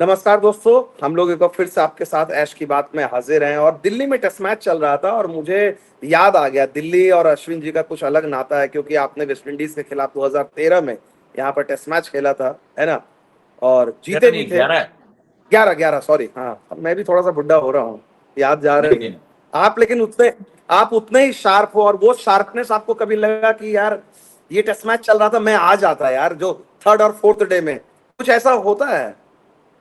नमस्कार दोस्तों, हम लोग एक बार फिर से आपके साथ ऐश की बात में हाजिर हैं। और दिल्ली में टेस्ट मैच चल रहा था और मुझे याद आ गया, दिल्ली और अश्विन जी का कुछ अलग नाता है, क्योंकि आपने वेस्ट इंडीज के खिलाफ 2013 में यहाँ पर टेस्ट मैच खेला था, है ना? और तेरह जीते भी नहीं, थे। 11 है। 11 11, सॉरी, हाँ, अब मैं भी थोड़ा सा बुढ़ा हो रहा हूँ, याद जा नहीं रही है। नहीं। आप लेकिन उतने आप उतने ही शार्प हो, और वो शार्पनेस आपको कभी लगा कि यार ये टेस्ट मैच चल रहा था, मैं आ जाता यार, जो थर्ड और फोर्थ डे में कुछ ऐसा होता है?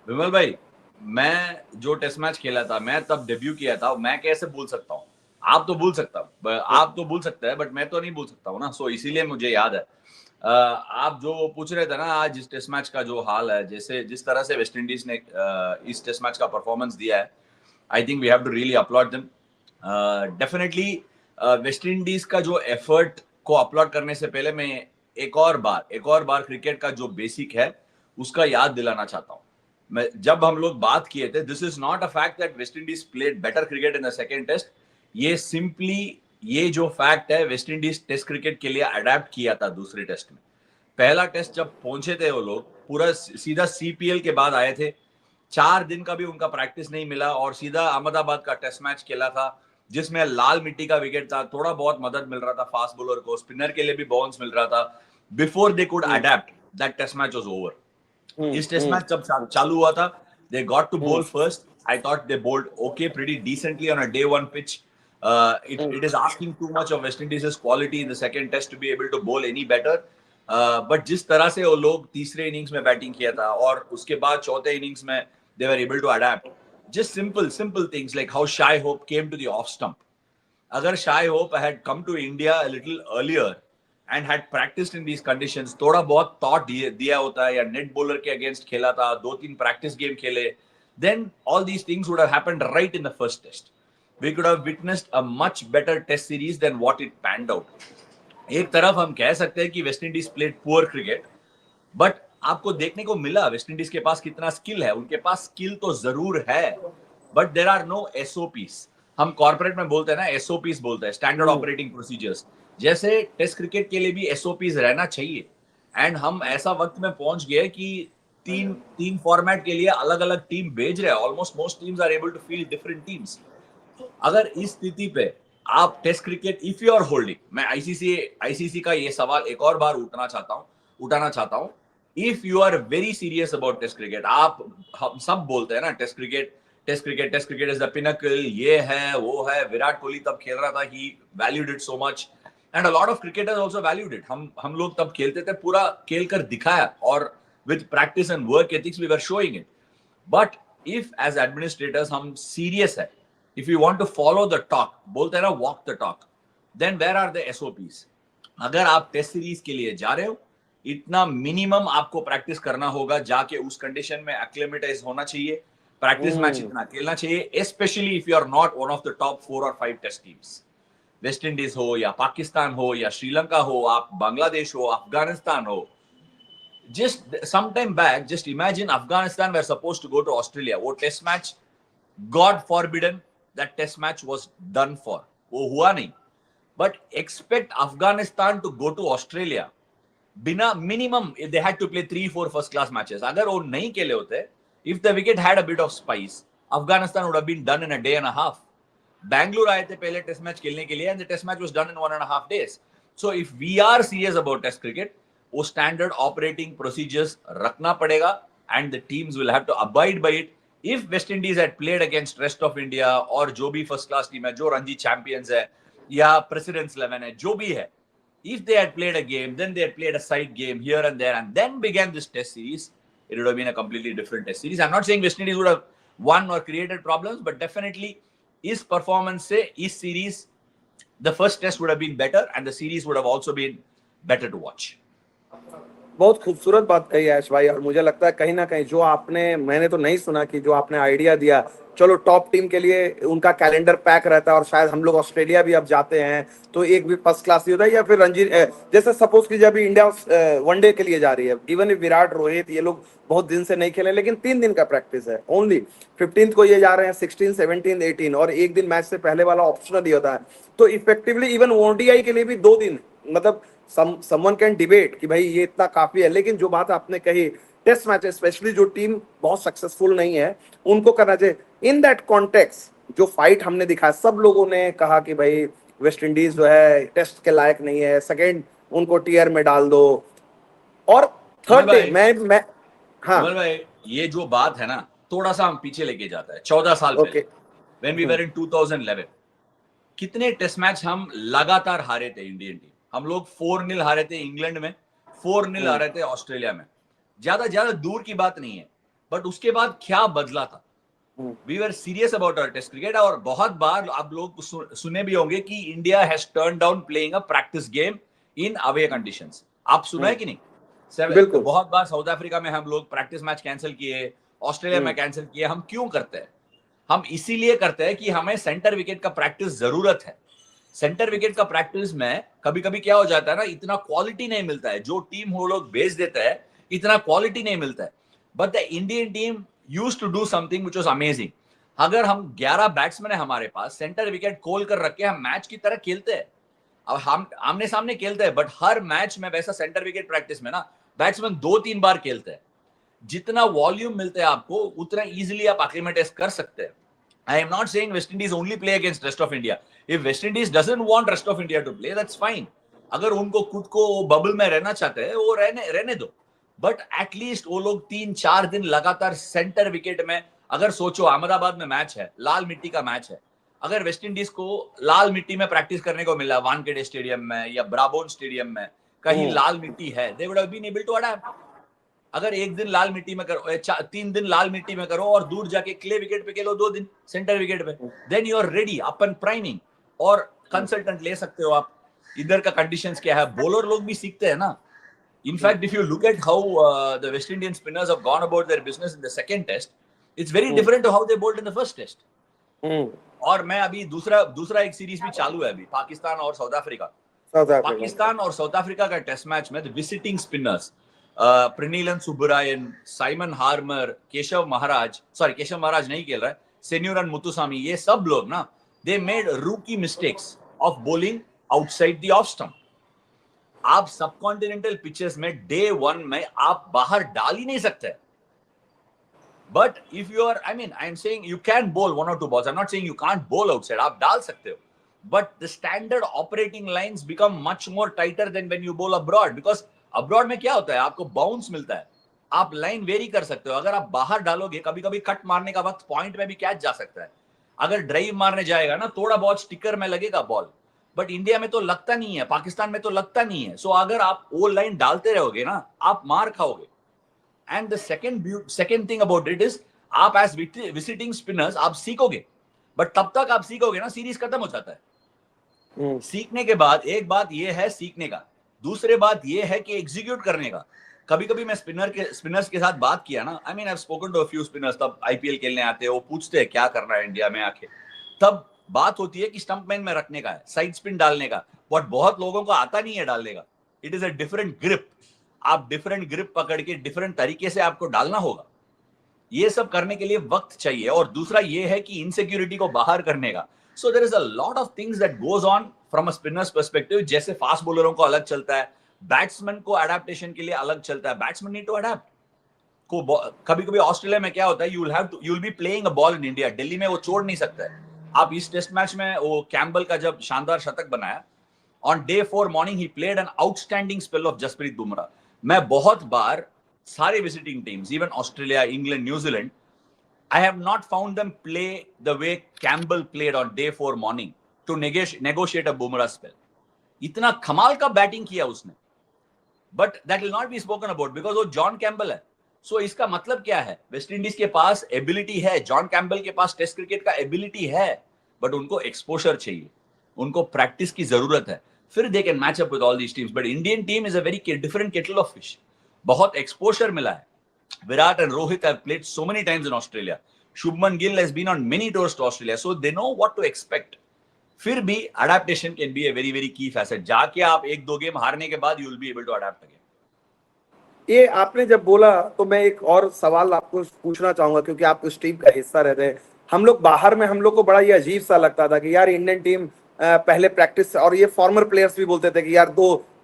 विमल भाई, मैं जो टेस्ट मैच खेला था, मैं तब डेब्यू किया था। मैं कैसे भूल सकता हूँ? आप तो भूल सकते हैं, बट मैं तो नहीं भूल सकता हूँ ना। सो इसीलिए मुझे याद है। आप जो पूछ रहे थे ना, आज इस टेस्ट मैच का जो हाल है, जैसे जिस तरह से वेस्ट इंडीज ने इस टेस्ट मैच का परफॉर्मेंस दिया है, I think we have to really applaud them. Definitely West Indies का जो एफर्ट को अपलॉड करने से पहले मैं एक और बार क्रिकेट का जो बेसिक है उसका याद दिलाना चाहता हूँ। मैं जब हम लोग बात किए थे, this is not a fact that West Indies played better cricket in the second test. ये सिंपली, ये जो फैक्ट है, वेस्ट इंडीज टेस्ट क्रिकेट के लिए अडेप्ट किया था दूसरे टेस्ट में। पहला टेस्ट जब पहुंचे थे वो लोग, पूरा सीधा सीपीएल के बाद आए थे। 4 दिन का भी उनका प्रैक्टिस नहीं मिला और सीधा अहमदाबाद का टेस्ट मैच खेला था, जिसमें लाल मिट्टी का विकेट था। थोड़ा बहुत मदद मिल रहा था फास्ट बॉलर को, स्पिनर के लिए भी बाउंस मिल रहा था। Before they could hmm, adapt, that test match was over. Hmm, इस टेस्ट हम्म, मैच जब चालू हुआ था, they got to hmm, bowl first. I thought they bowled okay, pretty decently on a day one pitch. Hmm, It is asking too much of West Indies' quality in the second test to be able to bowl any better. But जिस तरह से वो लोग तीसरे innings में batting किया था और उसके बाद चौथे इनिंग्स में they were able to adapt. Just simple things like how Shai Hope came to the off stump. अगर Shai Hope had come to India a little earlier and had practiced in these conditions, थोड़ा बहुत thought दिया होता है, या net bowler के against खेला था, 2-3 प्रैक्टिस गेम खेले, then all these things would have happened right in the first test. We could have witnessed a much better test series than what it panned out. एक तरफ हम कह सकते हैं कि waste Indies played poor cricket, but आपको देखने को मिला वेस्ट इंडीज के पास कितना स्किल है। उनके पास स्किल तो जरूर है, but there are no SOPs. हम कॉर्पोरेट में बोलते हैं ना, एसओपीस बोलते हैं, स्टैंडर्ड हम्म, ऑपरेटिंग प्रोसीजर्स। जैसे टेस्ट क्रिकेट के लिए भी एसओपीस रहना चाहिए। एंड हम ऐसा वक्त में पहुंच गए कि तीन तीन फॉर्मेट के लिए अलग अलग टीम भेज रहे हैं। Almost most teams are able to field different teams. अगर इस स्थिति पे आप test cricket, if you are holding, मैं आईसीसी का ये सवाल एक और बार उठाना चाहता हूं। If you are very serious about test cricket, आप, हम सब बोलते हैं ना, test cricket is the pinnacle, ये है वो है। विराट कोहली तब खेल रहा था, he valued it so much, and a lot of cricketers also valued it. हम लोग तब खेलते थे, पूरा खेल कर दिखाया, और with practice and work ethics we were showing it. But if as administrators हम सीरियस है, if you want to follow the talk, बोलते हैं ना, walk the talk, then where are the SOPs? अगर आप टेस्ट सीरीज के लिए जा रहे हो, इतना मिनिमम आपको प्रैक्टिस करना होगा, जाके उस कंडीशन में एक्लेमेटाइज होना चाहिए। प्रैक्टिस मैच हम्म, इतना खेलना चाहिए, specially if you are not one of the top 4 और 5 टेस्ट टीम्स। वेस्ट इंडीज हो या पाकिस्तान हो या श्रीलंका हो, आप बांग्लादेश हो, अफगानिस्तान हो। Just some time back, just imagine Afghanistan were supposed to go to Australia. वो test match, God forbidden that test match was done for. वो हुआ नहीं. But expect Afghanistan to go to Australia. बिना minimum, they had to play 3-4 first class matches. अगर वो नहीं खेले होते, if the wicket had a bit of spice, Afghanistan would have been done in a day and a half. Bangalore आए थे पहले test match खेलने के लिए, and the test match was done in 1.5 days. So if we are serious about test cricket, वो standard operating procedures रखना पड़ेगा, and the teams will have to abide by it. If West Indies had played against rest of India, और जो भी first class team है, जो Ranji champions है या प्रेसिडेंट्स 11 है, जो भी है, if they had played a game, then they had played a side game here and there, and then began this test series, it would have been a completely different test series. I'm not saying West Indies would have won or created problems, but definitely इस performance से इस series, the first test would have been better, and the series would have also been better to watch. बहुत खूबसूरत बात कही है ऐश भाई। और मुझे लगता है कहीं ना कहीं जो आपने, मैंने तो नहीं सुना कि जो आपने आइडिया दिया, चलो टॉप टीम के लिए उनका कैलेंडर पैक रहता है, और शायद हम लोग ऑस्ट्रेलिया भी अब जाते हैं तो एक भी फर्स्ट क्लास ही होता है, या फिर रणजी जैसे सपोज कीजिए अभी इंडिया वनडे के लिए जा रही है, इवन विराट रोहित ये लोग बहुत दिन से नहीं खेले, लेकिन 3 दिन का प्रैक्टिस है ओनली। 15th को ये जा रहे हैं, 16, 17, 18, और एक दिन मैच से पहले वाला ऑप्शनल ही होता है। तो इफेक्टिवली इवन ओडीआई के लिए भी 2 दिन, मतलब समवन कैन डिबेट कि भाई ये इतना काफी है। लेकिन जो बात आपने कही टेस्ट मैच स्पेशली जो टीम बहुत सक्सेसफुल नहीं है उनको करना चाहिए। इन दैट कॉन्टेक्स्ट जो फाइट हमने दिखाया, सब लोगों ने कहा कि भाई वेस्ट इंडीज जो है टेस्ट के लायक नहीं है, सेकेंड उनको टीयर में डाल दो। और विमल थर्ड डे भाई, मैं हाँ विमल भाई, ये जो बात है ना, थोड़ा सा हम पीछे लेके जाता है 14 साल पहले, ओके व्हेन वी वर इन 2011। कितने टेस्ट मैच हम लगातार हारे थे इंडियन टीम। हम लोग 4-0 हारे थे इंग्लैंड में, 4-0 हारे थे ऑस्ट्रेलिया में। ज्यादा दूर की बात नहीं है, बट उसके बाद क्या बदला था। We were serious about our test cricket. और बहुत बार आप लोग सुने भी होंगे कि India has turn down playing a practice game in away conditions. आप सुना है कि नहीं? बिल्कुल बहुत बार साउथ अफ्रीका में हम लोग प्रैक्टिस मैच कैंसिल किए, ऑस्ट्रेलिया में कैंसिल किए। हम क्यों करते हैं? हम इसीलिए करते हैं कि हमें सेंटर विकेट का प्रैक्टिस जरूरत है। सेंटर विकेट का प्रैक्टिस में कभी कभी क्या हो जाता है ना, इतना क्वालिटी नहीं मिलता है। जो टीम वो लोग भेज देता है, इतना क्वालिटी नहीं मिलता है। But the Indian team used to do something which was amazing. अगर हम 11 बैट्समैन है हमारे पास, सेंटर विकेट खोल कर रख के हम मैच की तरह खेलते हैं। अब हम आमने सामने खेलते हैं, बट हर मैच में वैसा सेंटर विकेट प्रैक्टिस में ना बैट्समैन 2-3 बार खेलते हैं। जितना वॉल्यूम मिलता है आपको, उतना इजीली आप acclimatise कर सकते हैं। I am not saying West Indies only play against rest of India. If West Indies doesn't want rest of India to play, that's fine. अगर उनको खुद को बबल में रहना चाहते हैं, वो रहने दो। बट एटलीस्ट वो लोग 3-4 दिन लगातार सेंटर विकेट में, अगर सोचो अहमदाबाद में मैच है, लाल मिट्टी का मैच है, अगर वेस्ट इंडीज को लाल मिट्टी में प्रैक्टिस करने को मिला, वानखेड़े स्टेडियम में या ब्राबोन स्टेडियम में कहीं लाल मिट्टी है, they would have been able to adapt. अगर एक दिन लाल मिट्टी में करो, 3 दिन लाल मिट्टी में करो और दूर जाके क्ले विकेट पे खेलो 2 दिन सेंटर विकेट पे, then you are ready upon priming. और कंसल्टेंट ले सकते हो आप, इधर का कंडीशंस क्या है, बॉलर लोग भी सीखते हैं ना। In fact, if you look at how the West Indian spinners have gone about their business in the second test, it's very different to how they bowled in the first test. और मैं अभी दूसरा एक series भी चालू है अभी, पाकिस्तान और साउथ अफ्रीका। पाकिस्तान और साउथ अफ्रीका का टेस्ट मैच में visiting spinners Prenelan Subrayen, Simon Harmer, Keshav Maharaj नहीं खेल रहा है, सेन्यूरन मुतुसामी, ये सब लोग ना, दे मेड रूकी mistakes of bowling outside the off stump. आप सब कॉन्टिनेंटल पिचेस में डे 1 में आप बाहर डाल ही नहीं सकते। But if you are, I am saying you can bowl 1 or 2 balls, I am not saying you can't bowl outside, आप डाल सकते हो। But the standard operating lines become much more tighter than when you bowl abroad, because abroad में क्या होता है, आपको bounce मिलता है, आप लाइन वेरी कर सकते हो। अगर आप बाहर डालोगे, कभी कभी कट मारने का वक्त पॉइंट में भी कैच जा सकता है। अगर ड्राइव मारने जाएगा ना, थोड़ा बहुत स्टिकर में लगेगा बॉल, बट इंडिया में तो लगता नहीं है, पाकिस्तान में तो लगता नहीं है। सो अगर आप वो लाइन डालते रहोगे ना, आप मार खाओगे। And the second thing about it is, आप एज विजिटिंग स्पिनर्स आप सीखोगे, बट तब तक आप सीखोगे ना, सीरीज खत्म हो जाता है। सीखने के बाद एक बात ये है सीखने का, दूसरे बात ये है कि एग्जीक्यूट करने का। कभी कभी मैं स्पिनर्स के साथ बात किया ना, I mean I have spoken to a few spinners, तब आईपीएल खेलने आते हैं, वो पूछते हैं क्या करना है इंडिया में आके, तब बात होती है कि स्टंप मैन में रखने का है, साइड स्पिन डालने का, बट बहुत लोगों को आता नहीं है डालने का। It is a different grip, आप डिफरेंट ग्रिप पकड़ के डिफरेंट तरीके से आपको डालना होगा। ये सब करने के लिए वक्त चाहिए। और दूसरा ये है कि इनसिक्योरिटी को बाहर करने का। So there is a lot of things that goes on from a spinners perspective. जैसे फास्ट बॉलरों को अलग चलता है, बैट्समैन को अडेप्टेशन के लिए अलग चलता है, बैट्समैन नीड टू अडेप्ट। को कभी कभी ऑस्ट्रेलिया में क्या होता है, you will be playing a ball in India, Delhi में वो छोड़ नहीं सकता है। आप इस टेस्ट मैच में वो कैम्बल का जब शानदार शतक बनाया, ऑन डे 4 मॉर्निंग ही played an outstanding spell of Jasprit Bumrah. मैं बहुत बार सारे visiting teams, even Australia, England, New Zealand, I have not found them play the way Campbell played on day 4 morning to negotiate a Bumrah spell. इतना कमाल का batting किया उसने, but that will not be spoken about because वो John Campbell है। So इसका मतलब क्या है, वेस्ट इंडीज के पास एबिलिटी है, जॉन कैम्बल के पास टेस्ट क्रिकेट का एबिलिटी है, बट उनको एक्सपोजर चाहिए, उनको प्रैक्टिस की जरूरत है, फिर they can match up with all these teams. But Indian team is a very different kettle of fish, बहुत एक्सपोजर मिला है। Virat and Rohit have played so many times in Australia. Shubman Gill has been on many tours to Australia, so they know what to expect. फिर भी adaptation can be a very very key facet. जाके आप 1-2 game हारने के बाद you will be able to adapt again. ये आपने जब बोला तो मैं एक और सवाल आपको पूछना चाहूंगा, क्योंकि आप उस टीम का हिस्सा रहते हैं। हम लोग बाहर में, हम लोग को बड़ा ये अजीब सा लगता था कि यार इंडियन टीम पहले प्रैक्टिस, और ये फॉर्मर प्लेयर्स भी बोलते थे कि यार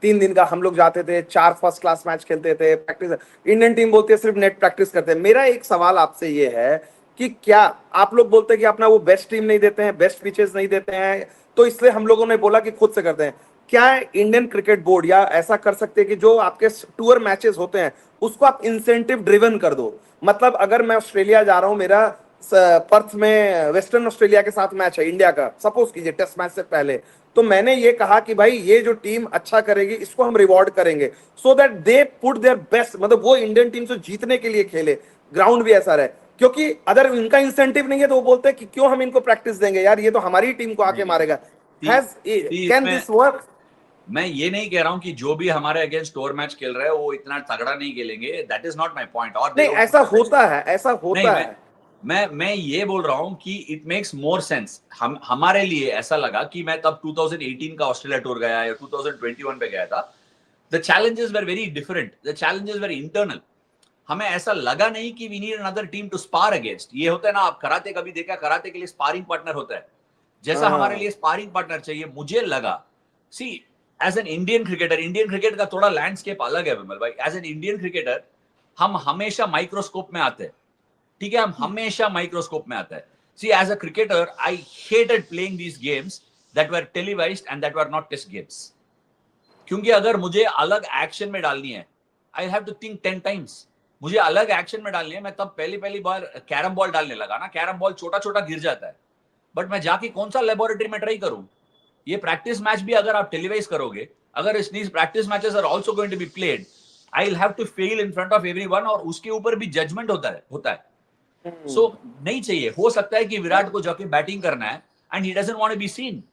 3 दिन का हम लोग जाते थे, 4 फर्स्ट क्लास मैच खेलते थे, प्रैक्टिस। इंडियन टीम बोलती है सिर्फ नेट प्रैक्टिस करते हैं। मेरा एक सवाल आपसे ये है कि क्या आप लोग बोलते हैं कि अपना वो बेस्ट टीम नहीं देते हैं, बेस्ट पिचेस नहीं देते हैं, तो इसलिए हम लोगों ने बोला कि खुद से करते हैं। क्या इंडियन क्रिकेट बोर्ड या ऐसा कर सकते हैं कि जो आपके टूर मैचेस होते हैं उसको आप इंसेंटिव ड्रिवन कर दो? मतलब अगर मैं ऑस्ट्रेलिया जा रहा हूं, मेरा पर्थ में वेस्टर्न ऑस्ट्रेलिया के साथ मैच है इंडिया का, सपोज कीजिए टेस्ट मैच से पहले, तो मैंने ये कहा कि भाई ये जो टीम अच्छा करेगी इसको हम रिवॉर्ड करेंगे, so that they put their best, मतलब वो इंडियन टीम से जीतने के लिए खेले, ग्राउंड भी ऐसा रहे। क्योंकि अगर इनका इंसेंटिव नहीं है तो वो बोलते हैं कि क्यों हम इनको प्रैक्टिस देंगे यार, ये तो हमारी टीम को आके नहीं नहीं, मारेगा। ती, हैज ती कैन इसमें दिस वर्क? मैं ये नहीं कह रहा हूं कि जो भी हमारे अगेंस्ट टूर मैच खेल रहे हैं वो इतना तगड़ा नहीं खेलेंगे, that is not my point, और दे नहीं, डोंट ऐसा पुट द बेस्ट। होता है, ऐसा नहीं, होता है। मैं ये बोल रहा हूं कि इट मेक्स मोर सेंस। हम हमारे लिए ऐसा लगा कि मैं तब 2018 का ऑस्ट्रेलिया टूर गया या 2021 पे गया था, the challenges were very different, the challenges were internal. हमें ऐसा लगा नहीं कि we need another team to spar against. ये होता है ना, आप कराते कभी देखा, कराते के लिए स्पारिंग पार्टनर होता है, जैसा हमारे हाँ। लिए स्पारिंग पार्टनर चाहिए। मुझे लगा, see, as an Indian cricketer, Indian cricket का थोड़ा लैंडस्केप अलग है विमल भाई। एज एन इंडियन क्रिकेटर हम हमेशा माइक्रोस्कोप में आते हैं, ठीक है, हम हमेशा माइक्रोस्कोप में आता है। See, as a cricketer I hated playing these games that were televised and that were not test games. क्योंकि अगर मुझे अलग एक्शन में डालनी है, I have to think 10 times. मुझे अलग एक्शन में डालनी है, मैं तब पहली पहली बार कैरम बॉल डालने लगा ना, कैरम बॉल छोटा छोटा गिर जाता है, बट मैं जाके कौन सा लेबोरेटरी में ट्राई करूं? ये प्रैक्टिस मैच भी अगर आप टेलीवाइज करोगे, अगर इस these practice matches are also going to be played, I will have to fail in front of everyone, और उसके ऊपर भी जजमेंट होता है। सो नहीं चाहिए। हो सकता है कि विराट को जाके बैटिंग करना है and he doesn't want to be seen.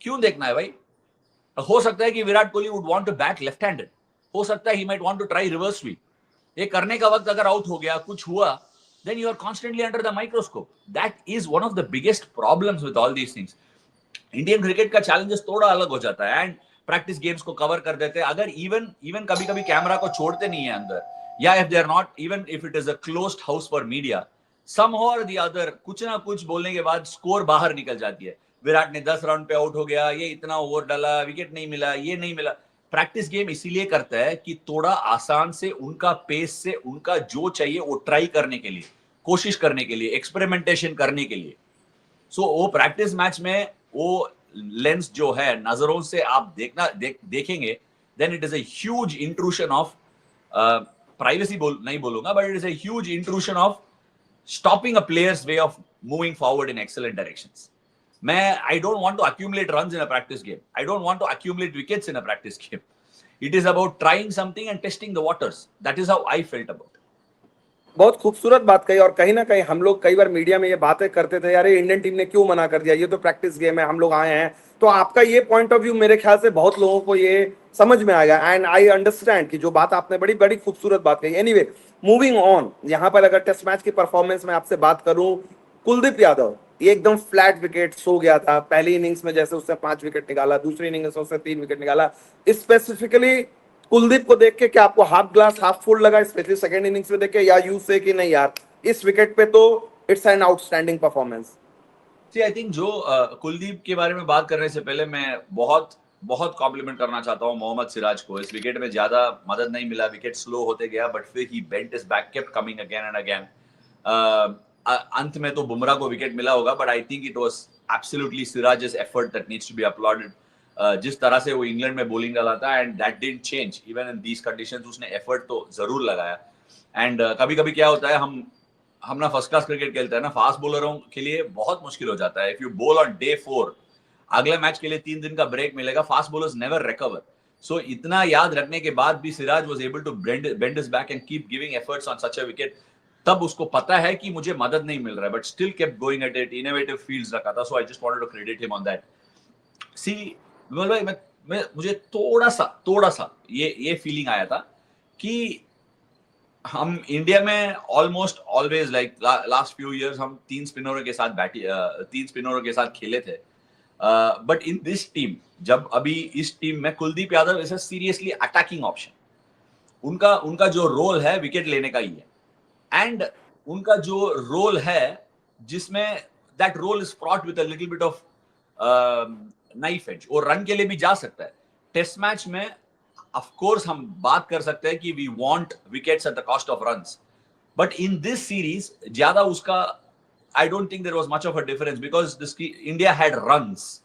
क्यों देखना है भाई? हो सकता है कि Virat Kohli would want to bat left handed, हो सकता है he might want to try reverse sweep. ये करने का वक्त अगर आउट हो गया, कुछ हुआ, then you are constantly under the microscope. That is one of the biggest problems with all these things. Indian cricket का चैलेंजेस थोड़ा अलग हो जाता है, एंड प्रैक्टिस गेम्स को कवर कर देते हैं। अगर इवन इवन कभी कभी कैमरा को छोड़ते नहीं है अंदर, या if they are not, even if it is a closed house for media, somehow or the other कुछ ना कुछ बोलने के बाद स्कोर बाहर निकल जाती है। विराट ने 10 राउंड पे आउट हो गया, ये इतना ओवर डाला, विकेट नहीं मिला, ये नहीं मिला। प्रैक्टिस गेम इसीलिए करता है कि थोड़ा आसान से, उनका पेस से, उनका जो चाहिए वो ट्राई करने के लिए, कोशिश करने के लिए, एक्सपेरिमेंटेशन करने के लिए। सो वो प्रैक्टिस मैच में वो लेंस जो है, नजरों से आप देखेंगे, then it is a huge intrusion of privacy, नहीं बोलूंगा, but it is a huge intrusion of stopping a player's way of moving forward in excellent directions. I don't want to accumulate runs in a practice game. I don't want to accumulate wickets in a practice game. It is about trying something and testing the waters. That is how I felt about it. बहुत खूबसूरत बात कही। और कहीं ना कहीं हम लोग कई बार मीडिया में ये बातें करते थे, यार ये इंडियन टीम ने क्यों मना कर दिया, ये तो प्रैक्टिस गेम है, हम लोग आए हैं। तो आपका ये पॉइंट ऑफ व्यू मेरे ख्याल से बहुत लोगों को ये समझ में आएगा, एंड आई अंडरस्टैंड कि जो बात आपने बड़ी बड़ी खूबसूरत बात कही। एनीवे, मूविंग ऑन, यहाँ पर अगर टेस्ट मैच की परफॉर्मेंस में आपसे बात करूं, कुलदीप यादव ये एकदम फ्लैट विकेट सो गया था पहली इनिंग्स में, जैसे उसने 5 विकेट निकाला, दूसरी इनिंग्स में उसने 3 विकेट निकाला। स्पेसिफिकली कुलदीप को देख के क्या आपको हाफ ग्लास हाफ फुल लगा, स्पेशली सेकंड इनिंग्स में देख के, या यू से कि नहीं यार इस विकेट पे तो it's an outstanding performance? See, I think जो कुलदीप के बारे में बात करने से पहले मैं बहुत बहुत कॉम्प्लीमेंट करना चाहता हूँ मोहम्मद सिराज को। इस विकेट में ज्यादा मदद नहीं मिला, विकेट स्लो होते गया, बट फिर he bent his back, kept coming again and again. अंत में तो बुमराह को विकेट मिला होगा, but I think it was absolutely Siraj's effort that needs to be applauded. जिस तरह से वो इंग्लैंड में बॉलिंग डाला था, and that didn't change even in these conditions, उसने एफर्ट तो जरूर लगाया। एंड कभी कभी क्या होता है, हम ना फर्स्ट क्लास क्रिकेट खेलते हैं ना, फास्ट बॉलरों के लिए बहुत मुश्किल हो जाता है। If you ball on day 4, अगले मैच के लिए 3 दिन का ब्रेक मिलेगा, fast bowlers never recover. So इतना याद रखने के बाद भी Siraj was able to bend his back and keep giving efforts on such a wicket. तब उसको पता है कि मुझे मदद नहीं मिल रहा है, but still kept going at it, innovative fields रखा था। So I just wanted to credit him on that. See Vimal भाई, मुझे थोड़ा सा ये फीलिंग आया था कि हम इंडिया में almost always like last few years हम 3 स्पिनरों के साथ खेले थे, बट इन दिस टीम, जब अभी इस टीम में Kuldeep Yadav is a seriously attacking option. उनका उनका जो रोल है विकेट लेने का ही है, एंड उनका जो रोल है जिसमें that role is fraught with a little bit of knife edge, और रन के लिए भी जा सकता है। टेस्ट मैच में ऑफ कोर्स हम बात कर सकते हैं कि we want wickets at the cost of runs, but in this series ज्यादा उसका I don't think there was much of a difference because this India had runs.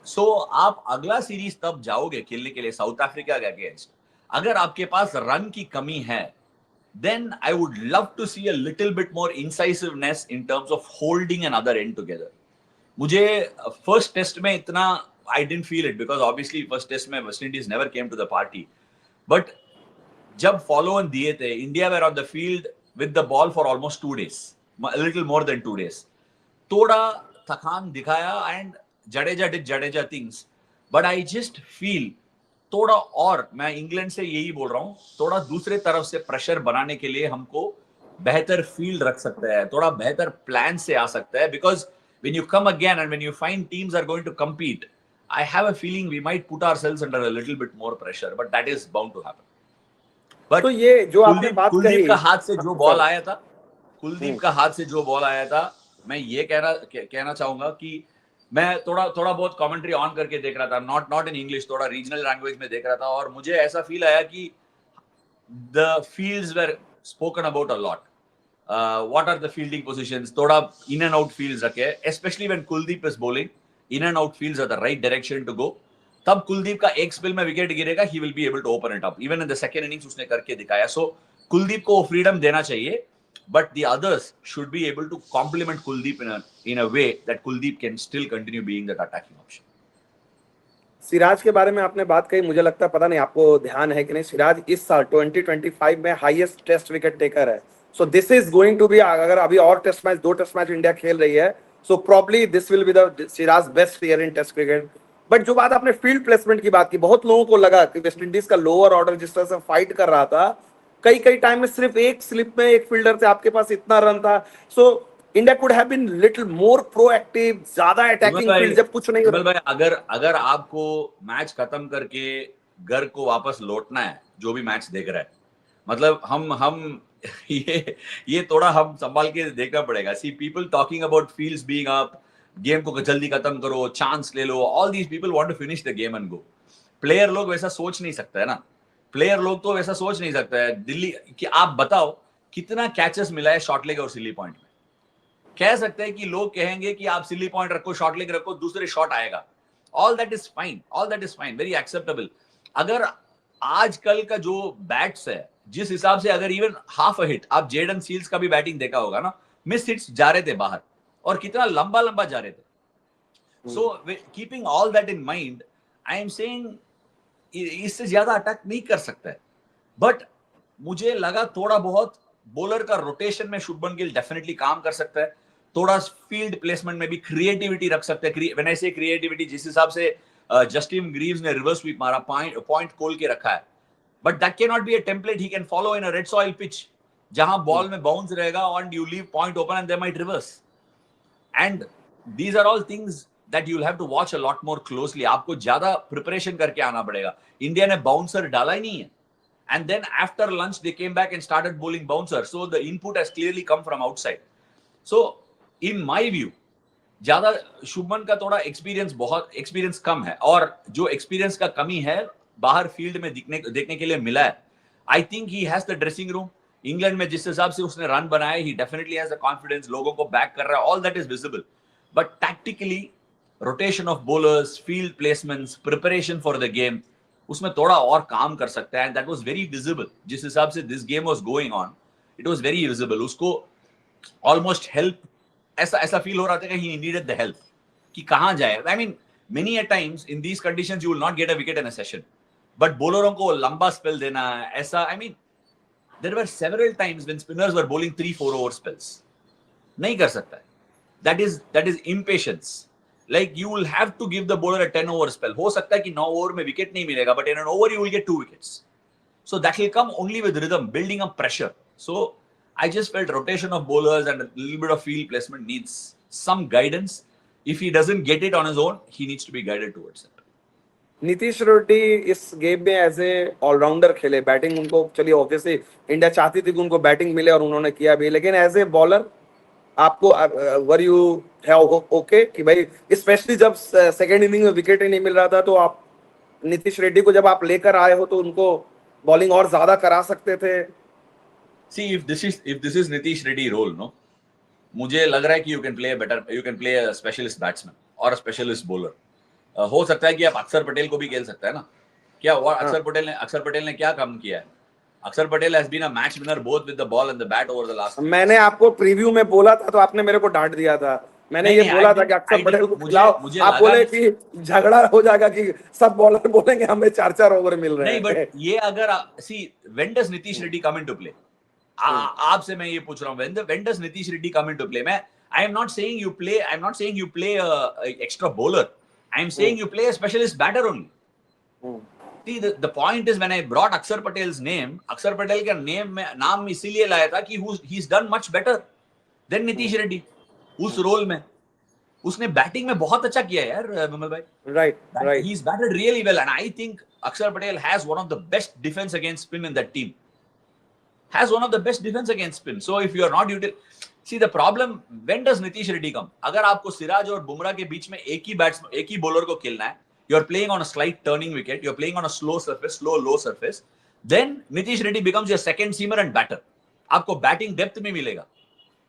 So आप अगला सीरीज तब जाओगे खेलने के लिए साउथ अफ्रीका के अगेंस्ट, अगर आपके पास रन की कमी है, then I would love to see a little bit more incisiveness in terms of holding another end together. मुझे फर्स्ट टेस्ट में इतना I didn't feel it because obviously first test में West Indies never came to the party. But जब follow on दिए थे, India were on the field with the ball for almost 2 days, a little more than 2 days. थोड़ा थकान दिखाया and Jadeja did Jadeja things, but I just feel थोड़ा और, मैं England से यही बोल रहा हूं, थोड़ा दूसरे तरफ से प्रेशर बनाने के लिए हमको बेहतर फील्ड रख सकता है, थोड़ा बेहतर प्लान से आ सकता है. Because when you come again and when you find teams are going to compete, I have a feeling we might put ourselves under a little bit more pressure, but that is bound to happen. But तो ये जो आपने बात कुलदीप कही, का हाथ से जो बॉल आया था, हम्म, कुलदीप का हाथ से जो बॉल आया था, मैं ये कहना चाहूंगा कि मैं थोड़ा बहुत कमेंट्री ऑन करके देख रहा था, नॉट इन इंग्लिश, थोड़ा रीजनल लैंग्वेज में देख रहा था, और मुझे ऐसा फील आया कि the fields were spoken about a lot. What are the fielding positions, थोड़ा इन एंड आउट फील्ड्स रखे, specially when Kuldeep is bowling, in and out fields are the right direction to go. तब कुलदीप का एक spell में wicket गिरेगा, he will be able to open it up. Even in the second innings उसने करके दिखाया. सो कुलदीप को फ्रीडम देना चाहिए, but the others should be able to complement Kuldeep in a way that Kuldeep can still continue being that attacking option. Siraj के बारे में आपने बात कही, मुझे लगता है, पता नहीं आपको ध्यान है कि नहीं, सिराज इस साल 2025 में हाईएस्ट टेस्ट विकेट टेकर है. So this is going to be, अगर अभी और test match, 2 test match India खेल रही है, so probably this will be the Siraj best year in test cricket. But जो बात आपने फील्ड प्लेसमेंट की बात की, बहुत लोगों को लगा कि वेस्ट इंडीज का लोअर ऑर्डर जिस तरह से फाइट कर रहा था, कई कई टाइम में सिर्फ एक स्लिप में एक फील्डर से आपके पास इतना रन था. So India could have been little more proactive, ज्यादा अटैकिंग फील्ड जब कुछ नहीं. भाई अगर आपको मैच खत्म करके घर को वापस लौटना है, जो भी मैच देख रहा है, मतलब हम ये थोड़ा हम संभाल के देखना पड़ेगा. See people talking about fields being up, game को जल्दी खत्म करो, चांस ले लो, all these people want to finish the game and go. Player लोग वैसा सोच नहीं सकता है ना, प्लेयर लोग तो वैसा सोच नहीं सकता है. दिल्ली कि आप बताओ कितना कैचेस मिला है शॉर्ट लेग और सिली पॉइंट में. कह सकते हैं कि लोग कहेंगे कि आप सिली पॉइंट रखो, शॉर्ट लेग रखो, दूसरे शॉट आएगा. All that is fine, very acceptable. अगर आजकल का जो बैट्स है, जिस हिसाब से, अगर इवन हाफ अ हिट, आप जेडन सील्स का भी बैटिंग देखा होगा ना, मिस हिट्स जा रहे थे बाहर, और कितना लंबा लंबा जा रहे थे. So keeping all that in mind, I am saying इससे ज्यादा अटैक नहीं कर सकता है. बट मुझे लगा थोड़ा बहुत बॉलर का रोटेशन में शुभमन गिल डेफिनेटली काम कर सकता है. थोड़ा फील्ड प्लेसमेंट में भी क्रिएटिविटी रख सकते हैं. व्हेन आई से क्रिएटिविटी, जिस हिसाब से जस्टिन ग्रीव्स ने रिवर्स स्वीप मारा, पॉइंट खोल के रखा है, but that can not be a template he can follow in a red soil pitch, जहां बॉल में बाउंस रहेगा and you leave point open and they might reverse. And these are all things that you'll have to watch a lot more closely. आपको ज्यादा preparation करके आना पड़ेगा. India ने bouncer डाला ही नहीं है, and then after lunch they came back and started bowling bouncer, so the input has clearly come from outside. So in my view, ज्यादा शुभमन का थोड़ा बहुत एक्सपीरियंस कम है, और जो एक्सपीरियंस का कमी है बाहर फील्ड में देखने के लिए मिला है. I think he has the dressing room. England में जिस हिसाब से उसने रन बनाए, ही डेफिनेटली हैज द कॉन्फिडेंस, लोगों को बैक कर रहा है, all that is visible. But tactically rotation of bowlers, field placements, preparation for the game, उसमें थोड़ा और काम कर सकता है. And that was very visible. जिस हिसाब से this game was going on, it was very visible. उसको ऑलमोस्ट हेल्प, ऐसा फील हो रहा था कि ही नीडेड द हेल्प, कि कहां जाए. I mean many a times in these conditions you will not get a wicket in a session, but बॉलरों को लंबा स्पेल देना, ऐसा, I mean there were several times when spinners were bowling 3-4 over spells. नहीं कर सकता. That is impatience. Like you will have to give the bowler a 10 over spell. हो सकता है कि 9 ओवर में विकेट नहीं मिलेगा, but in an over you will get 2 wickets. So that will come only with rhythm, building up pressure. So I just felt rotation of bowlers and a little bit of field placement needs some guidance. If he doesn't get it on his own, he needs to be guided towards it. Nitish Reddy इस game में as a allrounder खेले. Batting उनको, चलिए obviously India चाहती थी कि उनको batting मिले और उन्होंने किया भी, लेकिन एज ए बॉलर आपको वर यू है ओके कि भाई, स्पेशली जब सेकेंड इनिंग में विकेट ही नहीं मिल रहा था, तो आप नीतीश रेड्डी को जब आप लेकर आए हो तो उनको बॉलिंग और ज्यादा करा सकते थे। See, if this is Nitish Reddy role, no, मुझे लग रहा है कि you can play a specialist batsman और स्पेशलिस्ट बॉलर। हो सकता है कि आप अक्षर पटेल को भी खेल सकता है ना। क्या हुआ? हाँ। अक्षर पटेल ने क्या काम किया है? Akshar Patel has been a match winner both with the ball and the bat over the last. मैंने आपको प्रीव्यू में बोला था तो आपने मेरे को डांट दिया था। मैंने नहीं ये नहीं, बोला था कि अक्षर आई पटेल डिड को मुझे खिलाओ। मुझे आप लगा बोले नहीं। कि झगड़ा हो जाएगा कि सब बॉलर बोलेंगे हमें 4-4 ओवर मिल रहे नहीं, बट हैं। ये अगर see when does Nitish Reddy come into play? आपसे मैं ये पूछ रहा हूँ, when does Nitish Reddy come into play? मैं I am not saying you play extra bowler, I am saying you play a specialist batter only. See, the point is when I brought Akshar Patel's name, Akshar Patel का नाम इसीलिए लाया था कि he's done much better than Nitish Reddy उस role में। उसने batting में बहुत अच्छा किया यार विमल भाई। Right right. He's batted really well and I think Akshar Patel has one of the best defense against spin in that team. Has one of the best defense against spin. So if you are not see the problem, when does Nitish Reddy come? अगर आपको सिराज और बुमराह के बीच में एक ही bowler को खेलना है, you're playing on a slight turning wicket, you're playing on a slow low surface, then Nitish Reddy becomes your second seamer and batter. आपको बैटिंग डेप्थ में मिलेगा।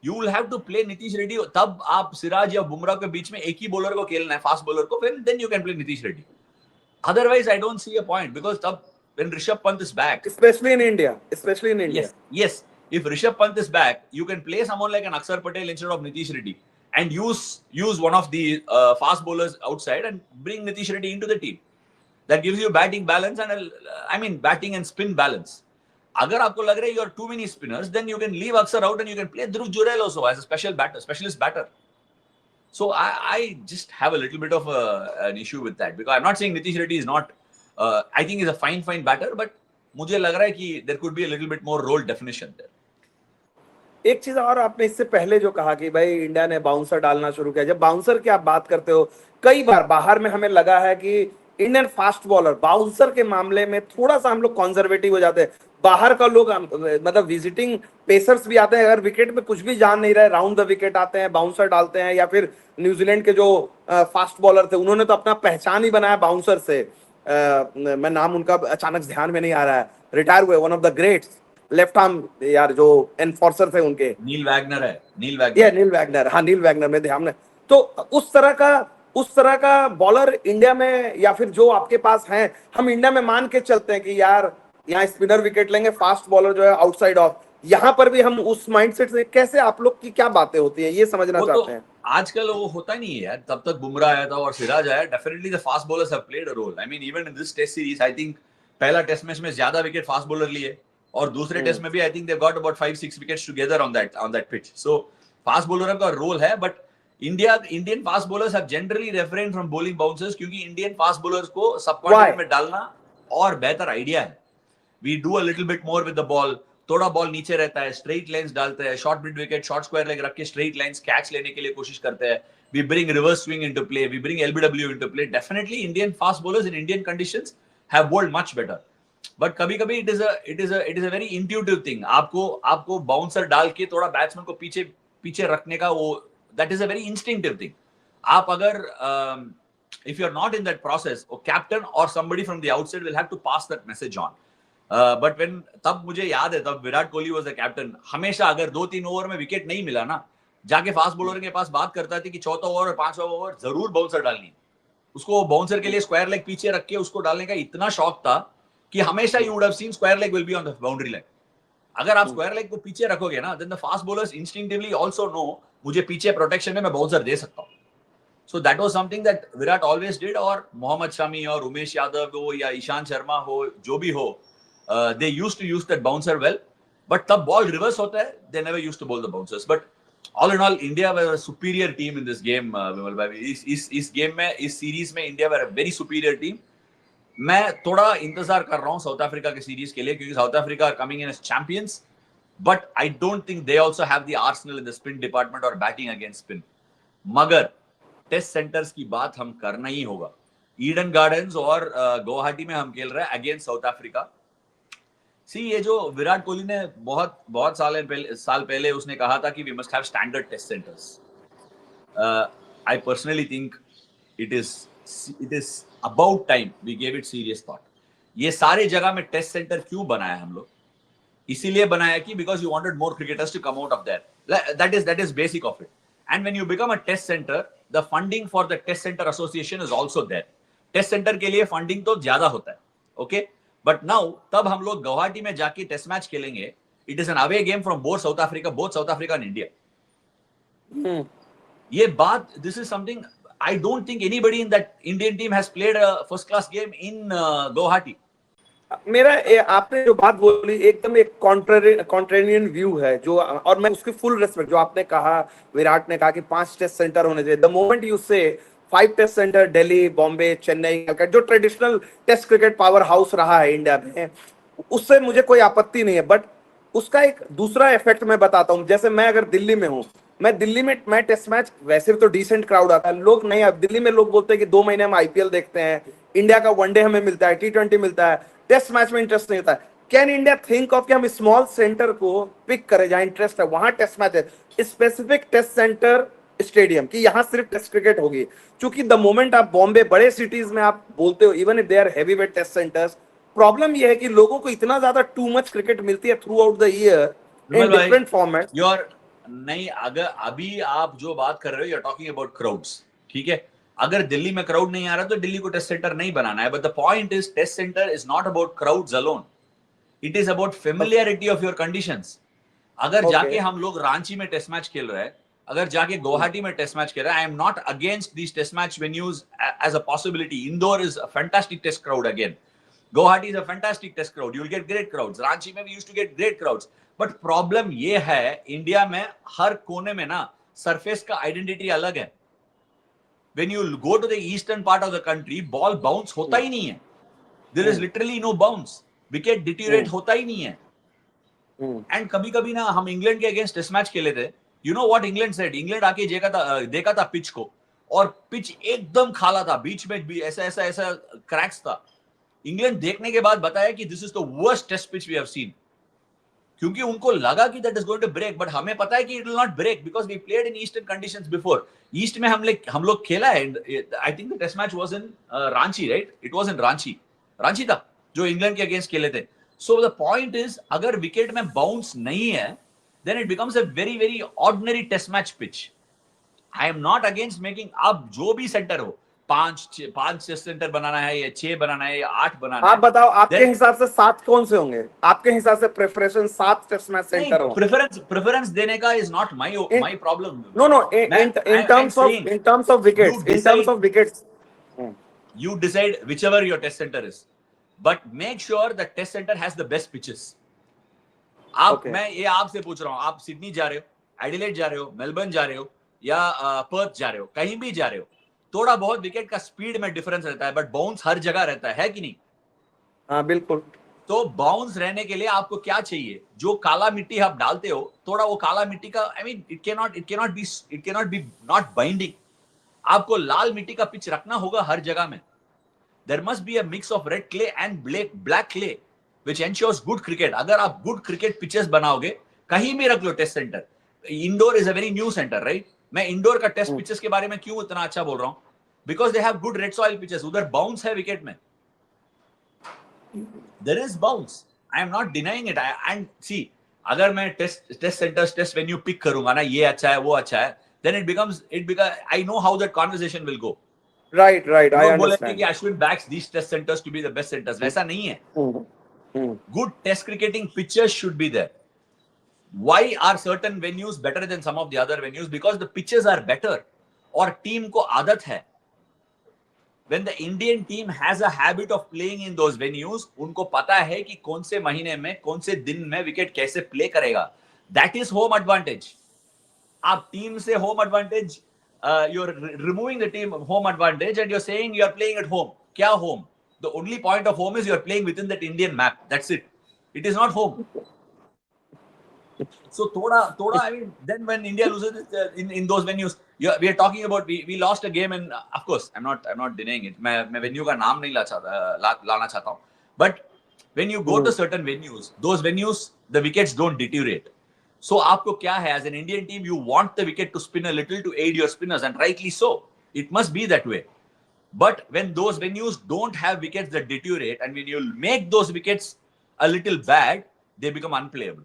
You will have to play Nitish Reddy, तब आप सिराज या बुमराह के बीच में एक ही bowler को खेलना है, फास्ट बॉलर को, then you can play Nitish Reddy. Otherwise, I don't see a point because तब when Rishabh Pant is back, especially in India. Yes. If Rishabh Pant is back, you can play someone like an Akshar Patel instead of Nitish Reddy and use one of the fast bowlers outside and bring Nitish Reddy into the team. That gives you batting balance and batting and spin balance. अगर आपको लग रहा है you are too many spinners, then you can leave Akshar out and you can play Dhruv Jurel also as a specialist batter. So I just have a little bit of an issue with that because I'm not saying Nitish Reddy is not. I think he's a fine batter, but मुझे लग रहा है कि there could be a little bit more role definition there. एक चीज और आपने इससे पहले जो कहा कि भाई इंडिया ने बाउंसर डालना शुरू किया, जब बाउंसर की आप बात करते हो, कई बार बाहर में हमें लगा है कि इंडियन फास्ट बॉलर बाउंसर के मामले में थोड़ा सा हम लोग कंजर्वेटिव हो जाते हैं। बाहर का लोग मतलब विजिटिंग पेसर्स भी आते हैं, अगर विकेट में कुछ भी जान नहीं रहे, राउंड द विकेट आते हैं, बाउंसर डालते हैं। या फिर न्यूजीलैंड के जो फास्ट बॉलर थे उन्होंने तो अपना पहचान ही बनाया बाउंसर से। मैं नाम उनका अचानक ध्यान में नहीं आ रहा है, रिटायर हुए, one of the greats left arm यार जो एनफोर्सर थे उनके। नील वैगनर है, नील वैगनर, हाँ नील वैगनर में ध्यान में। तो उस तरह का बॉलर इंडिया में या फिर जो आपके पास हैं, हम इंडिया में मान के चलते हैं कि यार यहाँ स्पिनर विकेट लेंगे, फास्ट बॉलर जो है आउटसाइड ऑफ। यहाँ पर भी हम उस माइंडसेट से, कैसे आप लोग की क्या बातें होती है ये समझना चाहते हैं। आजकल वो होता नहीं है यार। तब तक बुमराह आया था और सिराज आया, definitely the fast bowlers have played a role. I mean even in this test series I think पहला टेस्ट मैच में ज्यादा विकेट फास्ट बॉलर लिए और दूसरे टेस्ट में भी I think they got about 5-6 wickets together on that pitch. So fast bowler का role है, but Indian fast bowlers have generally refrained from bowling bouncers क्योंकि इंडियन फास्ट बॉलर्स को subcontinent में डालना और बेहतर आइडिया है। We do a little bit more with the ball, थोड़ा बॉल नीचे रहता है, स्ट्रेट लाइंस डालते हैं, short mid wicket, short square leg रख के स्ट्रेट लाइंस कैच लेने के लिए कोशिश करते हैं। We bring reverse swing into play, we bring LBW into play. Definitely Indian fast bowlers in Indian conditions have bowled much better, but कभी-कभी it is a very intuitive thing. आपको bouncer डाल के थोड़ा बैट्समैन को पीछे रखने का वो that is a very instinctive thing. आप अगर if you're not in that process, or captain or somebody from the outside will have to pass that message on. But when तब मुझे याद है तब Virat Kohli was the captain, हमेशा अगर 2-3 over में विकेट नहीं मिला ना, जाके फास्ट बॉलर के पास बात करता था कि चौथा ओवर और पांचवा ओवर जरूर बाउंसर डालनी। उसको बाउंसर के लिए स्क्वायर लेग पीछे रख के उसको डालने का इतना शौक था कि हमेशा you would have seen square leg will be on the boundary line. अगर आप स्क्वायर लेग को पीछे रखोगे ना, then the fast bowlers instinctively also know मुझे पीछे प्रोटेक्शन में मैं बाउंसर दे सकता हूं। So that was something that Virat always did, और मोहम्मद शमी और उमेश यादव हो या ईशांत शर्मा हो, जो भी हो, they used to use that bouncer well, but तब ball reverse होता है, they never used to bowl the bouncers. But all in all, India were a superior team in this game, विमल भाई। इस गेम में, इस सीरीज में India were a very superior team। मैं थोड़ा इंतजार कर रहा हूँ साउथ अफ्रीका के सीरीज के लिए क्योंकि South Africa are coming in as champions, but I don't think they also have the arsenal in the spin department और बैटिंग अगेंस्ट स्पिन। मगर टेस्ट सेंटर्स की बात हम करना ही होगा। ईडन गार्डन्स और गुवाहाटी में हम खेल रहे हैं अगेंस्ट साउथ अफ्रीका। सी ये जो विराट कोहली ने बहुत साल पहले उसने कहा था कि we must have standard test centres. I personally think it is it is about time we gave it serious thought. ये सारे जगह में टेस्ट सेंटर क्यों बनाया हम लोग? इसीलिए बनाया कि because you wanted more cricketers to come out of there. That is basic of it. And when you become a test center, the funding for the test center association is also there. Test centre के लिए funding तो ज्यादा होता है, okay, but now तब हम लोग गुवाहाटी में जाके टेस्ट मैच खेलेंगे. It is an away game from both south Africa and India. ये बात, this is something I don't think anybody in that Indian team has played a first class game in Guwahati. मेरा आपने जो बात बोली एकदम एक कॉन्ट्रेरियन व्यू है जो, और मैं उसकी फुल रेस्पेक्ट, जो आपने कहा, विराट ने कहा कि 5 टेस्ट सेंटर होने चाहिए. द मोमेंट यू से 5 टेस्ट सेंटर, दिल्ली, बॉम्बे, चेन्नई, जो traditional test cricket power house रहा है इंडिया में, उससे मुझे कोई आपत्ति नहीं है. बट उसका एक दूसरा इफेक्ट मैं बताता हूँ. जैसे मैं अगर दिल्ली में हूँ, मैं दिल्ली में, मैं टेस्ट मैच, वैसे भी तो डिसेंट क्राउड आता है, लोग नहीं, अब दिल्ली में लोग बोलते हैं कि 2 महीने हम आईपीएल देखते हैं, इंडिया का वनडे हमें मिलता है, T20 मिलता है, टेस्ट मैच में इंटरेस्ट नहीं होता है. कैन इंडिया थिंक ऑफ कि हम स्मॉल सेंटर को पिक करें जहां इंटरेस्ट है, वहां टेस्ट मैच है, स्पेसिफिक टेस्ट सेंटर स्टेडियम, कि यहां सिर्फ टेस्ट क्रिकेट होगी? क्योंकि द मोमेंट आप बॉम्बे, बड़े सिटीज में आप बोलते हो, even if they are heavy weight test centres, problem यह है कि लोगों को इतना ज्यादा टू मच क्रिकेट मिलती है throughout the year in different format. Your नहीं, अगर अभी आप जो बात कर रहे हो, you are talking about crowds, ठीक है. अगर दिल्ली में क्राउड नहीं आ रहा तो दिल्ली को टेस्ट सेंटर नहीं बनाना है. But the point is, test centre is not about crowds alone, it is about familiarity of your conditions. अगर जाके हम लोग रांची में टेस्ट मैच खेल रहे हैं, अगर जाके गुवाहाटी में टेस्ट मैच खेल रहे हैं, I am not against these test match venues as a possibility. Indore is a fantastic test crowd again. Guwahati is a fantastic test crowd. You will get great crowds. Ranchi में we used to get great crowds. But problem ये है, India में हर कोने में ना surface का identity अलग है. When you go to the eastern part of the country, ball bounce होता ही नहीं है. There is literally no bounce. Wicket deteriorate होता ही नहीं है. And कभी-कभी ना हम इंग्लैंड के अगेंस्ट टेस्ट मैच खेले थे. You know what England said? England आके देखा था पिच को, और पिच एकदम खाला था, बीच में भी ऐसा क्रैक्स था. इंग्लैंड देखने के बाद बताया कि this is the worst test pitch we have seen, क्योंकि उनको लगा कि that is going to break. But हमें पता है कि it will not break because we played in eastern conditions before. East में हम लोग खेला है. I think the test match was in Ranchi, right? It was in Ranchi था जो इंग्लैंड के अगेंस्ट खेले थे. सो द पॉइंट इज, अगर विकेट में बाउंस नहीं है, then it becomes a very very ordinary test match pitch. I am not against making, आप जो भी सेंटर हो, 5 सेंटर बनाना है, या 6 बनाना है, या 8 बनाना है. आप बताओ, आपके हिसाब से 7 कौन से होंगे? आपके हिसाब से प्रेफरेंस 7 टेस्ट मैच सेंटर हो? प्रेफरेंस देने का is not my problem. No, in terms of wickets, you decide whichever your test center is, but make sure the test center has the best pitches. आप, मैं ये आपसे पूछ रहा हूँ, आप सिडनी जा रहे हो, एडिलेड जा रहे हो, मेलबर्न जा रहे हो, या पर्थ जा रहे हो, कहीं भी जा रहे हो, थोड़ा बहुत विकेट का स्पीड में डिफरेंस रहता है, बट बाउंस हर जगह रहता है कि नहीं? हाँ, बिल्कुल. तो बाउंस रहने के लिए आपको क्या चाहिए? जो काला मिट्टी आप डालते हो, थोड़ा वो काला मिट्टी का, I mean, it cannot be not binding. आपको लाल मिट्टी का पिच रखना होगा हर जगह में. There must be a mix of red clay and black clay which ensures good cricket. अगर आप गुड क्रिकेट पिचेस बनाओगे, कहीं भी रख लो test centre. Indore is a very new centre, right? मैं इंडोर का टेस्ट पिचेस के बारे में क्यों इतना अच्छा बोल रहा हूं? Because they have good red soil pitches. उधर बाउंस है विकेट में, there is bounce. I am not denying it. And see, अगर मैं test centres, test venue pick करूंगा ना, ये अच्छा है, वो अच्छा है, then it becomes I know how that conversation will go. Right, I understand. बोलेंगे कि Ashwin backs these test centers to be the best centers. वैसा नहीं है. Good test cricketing pitches should be there. Why are certain venues better than some of the other venues? Because the pitches are better, और team को आदत है. When the Indian team has a habit of playing in those venues, उनको पता है कि कौन से महीने में, कौन से दिन में विकेट कैसे प्ले करेगा. That is home advantage. आप टीम से home advantage, you're removing the team home advantage and you're saying you're playing at home. क्या home? The only point of home is you're playing within that Indian map. That's it. It is not home. So thoda, I mean, then when India loses in those venues, we are talking about, we lost a game, and of course I'm not denying it. मैं venue का नाम नहीं लाना चाहता हूँ. But when you go to certain venues, those venues, the wickets don't deteriorate. So आपको क्या है, as an Indian team, you want the wicket to spin a little to aid your spinners, and rightly so. It must be that way. But when those venues don't have wickets that deteriorate, and when you make those wickets a little bad, they become unplayable.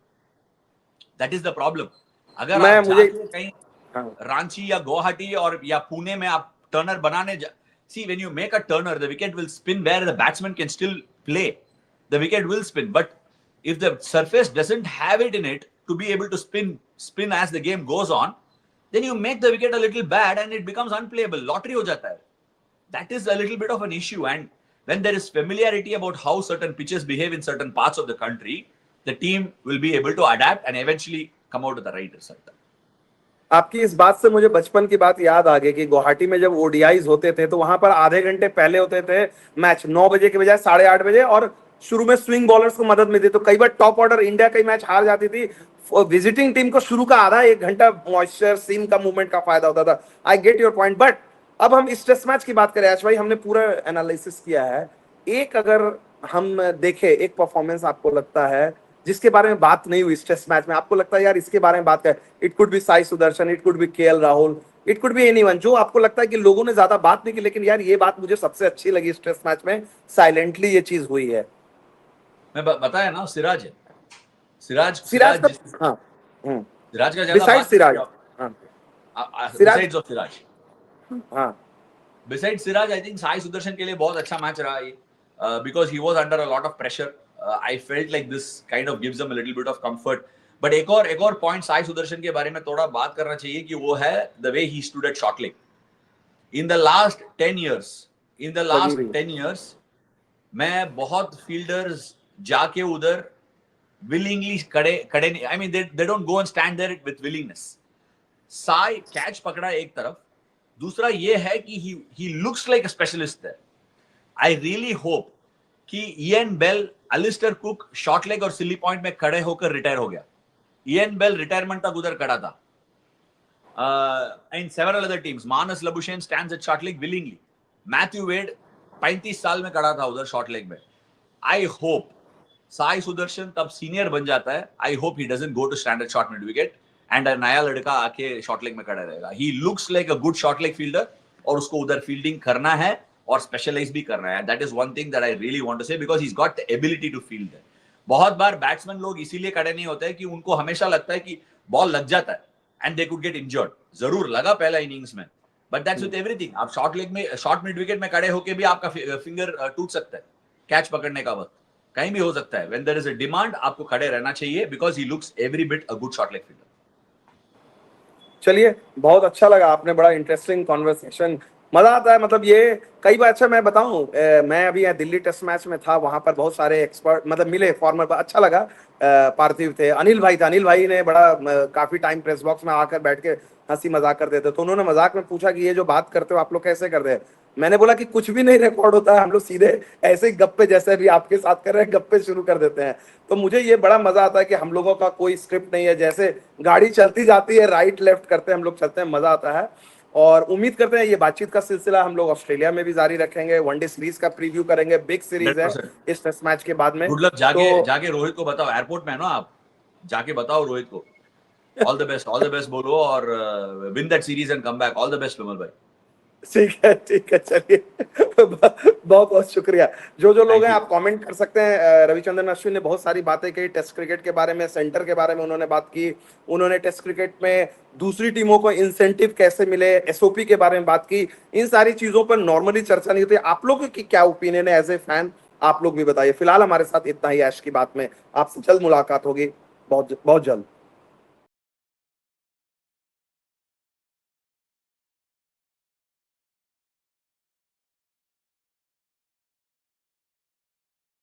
That is the problem. अगर मैं आप मुझे जाके कहीं हाँ, रांची या गुवाहाटी और या पुणे में आप टर्नर बनाने see when you make a turner, the wicket will spin where the batsman can still play. The wicket will spin, but if the surface doesn't have it in it to be able to spin as the game goes on, then you make the wicket a little bad and it becomes unplayable. Lottery हो जाता है. That is a little bit of an issue. And when there is familiarity about how certain pitches behave in certain parts of the country, the team will be able to adapt and eventually come out with the right result. आपकी इस बात से मुझे बचपन की बात याद आ गई कि गुवाहाटी में जब ओडीआईज होते थे तो वहां पर आधे घंटे पहले होते थे मैच, 9 बजे के बजाय 8:30 बजे, और शुरू में स्विंग बॉलर्स को मदद मिलती, तो कई बार टॉप ऑर्डर इंडिया कई मैच हार जाती थी। विजिटिंग टीम को शुरू का आधा 1 घंटा मॉइस्चर, सीम का मूवमेंट का फायदा होता था। I get your point, but अब हम इस टेस्ट मैच की बात करें आश भाई, हमने पूरा एनालिसिस किया है। एक अगर हम देखें, एक परफॉर्मेंस आपको लगता है जिसके बारे में बात नहीं हुई इस टेस्ट मैच में, आपको लगता है यार इसके बारे में बात करें, it could be Sai Sudarshan, it could be KL Rahul, it could be anyone, जो आपको लगता है कि लोगों ने ज्यादा बात नहीं की लेकिन यार ये बात मुझे सबसे अच्छी लगी इस टेस्ट मैच में, साइलेंटली ये चीज हुई है। मैं बताया ना, सिराज है। सिराज सिराज का, जिस हाँ, सिराज का ज्यादा बिसाइड बात सिराज, हाँ, सिराज, बिसाइड्स ऑफ सिराज, हाँ, beside Siraj, I think Sai Sudarshan के लिए बहुत अच्छा मैच रहा ये, because he was under a lot of pressure. I felt like this kind of gives him a little bit of comfort. But एक और पॉइंट साई सुदर्शन के बारे में थोड़ा बात करना चाहिए कि वो है the way he stood at short leg in the last 10 years. In the last 10 years मैं बहुत फील्डर्स जाके उधर willingly खड़े नहीं, I mean they don't go and stand there with willingness. Sai catch पकड़ा एक तरफ, दूसरा ये है कि he looks like a specialist there. I really hope कि Ian Bell, Alastair Cook short leg और सिली पॉइंट में खड़े होकर रिटायर हो गया. इयन बेल रिटायरमेंट तक उधर खड़ा था. And several other teams, Marnus Labuschagne stands at short leg willingly. Matthew Wade 35 साल में खड़ा था उधर शॉर्ट लेग में. I hope साई सुदर्शन तब सीनियर बन जाता है. I hope he doesn't go to standard short mid wicket and नया लड़का आके शॉर्ट लेग में खड़ा रहेगा. He looks like a good short leg fielder और उसको उधर फील्डिंग करना है और स्पेशलाइज भी करना है. That is one thing that I really want to say, because he is got the ability to field. बहुत बार बैट्समैन लोग इसीलिए खड़े नहीं होते हैं कि उनको हमेशा लगता है कि बॉल लग जाता है and they could get injured. जरूर लगा पहला इनिंग्स में, बट दैट्स विद एवरीथिंग. आप शॉर्ट लेग में, शॉर्ट मिड विकेट में खड़े होके भी आपका फिंगर टूट सकता है कैच पकड़ने का वक्त, कहीं भी हो सकता है. When there is a demand आपको खड़े रहना चाहिए, because he looks every bit a good short leg fielder. चलिए, बहुत अच्छा लगा, आपने बड़ा इंटरेस्टिंग कॉन्वर्सेशन, मजा आता है। मतलब ये कई बार, अच्छा मैं बताऊं, मैं अभी यहाँ दिल्ली टेस्ट मैच में था, वहां पर बहुत सारे एक्सपर्ट मतलब मिले फॉर्मर, अच्छा लगा। पार्थिव थे, अनिल भाई था, अनिल भाई ने बड़ा काफी टाइम प्रेस बॉक्स में आकर बैठ के हंसी मजाक करते थे, तो उन्होंने मजाक में पूछा कि ये जो बात करते हो आप लोग कैसे करते हैं। मैंने बोला कि कुछ भी नहीं रिकॉर्ड होता है, हम लोग सीधे ऐसे ही गप्पे, जैसे भी आपके साथ कर रहे हैं गप्पे शुरू कर देते हैं। तो मुझे ये बड़ा मजा आता है कि हम लोगों का कोई स्क्रिप्ट नहीं है, जैसे गाड़ी चलती जाती है राइट लेफ्ट करते हैं हम लोग, चलते हैं, मजा आता है। और उम्मीद करते हैं ये बातचीत का सिलसिला हम लोग ऑस्ट्रेलिया में भी जारी रखेंगे, वनडे सीरीज का प्रीव्यू करेंगे, बिग सीरीज है 100%. इस टेस्ट मैच के बाद में। Good luck. जाके तो जाके रोहित को बताओ, एयरपोर्ट में है ना आप, जाके बताओ रोहित को ऑल द बेस्ट बोलो और win that series and come back. All the best Vimal भाई. ठीक है, चलिए बहुत बहुत शुक्रिया। जो लोग थैंक हैं यू. आप कमेंट कर सकते हैं। रविचंद्रन अश्विन ने बहुत सारी बातें कही टेस्ट क्रिकेट के बारे में, सेंटर के बारे में उन्होंने बात की, उन्होंने टेस्ट क्रिकेट में दूसरी टीमों को इंसेंटिव कैसे मिले, एसओपी के बारे में बात की। इन सारी चीजों पर नॉर्मली चर्चा नहीं होती। आप लोगों की क्या ओपिनियन है एज ए फैन, आप लोग भी बताइए। फिलहाल हमारे साथ इतना ही ऐश की बात में, आपसे जल्द मुलाकात होगी, बहुत बहुत जल्द।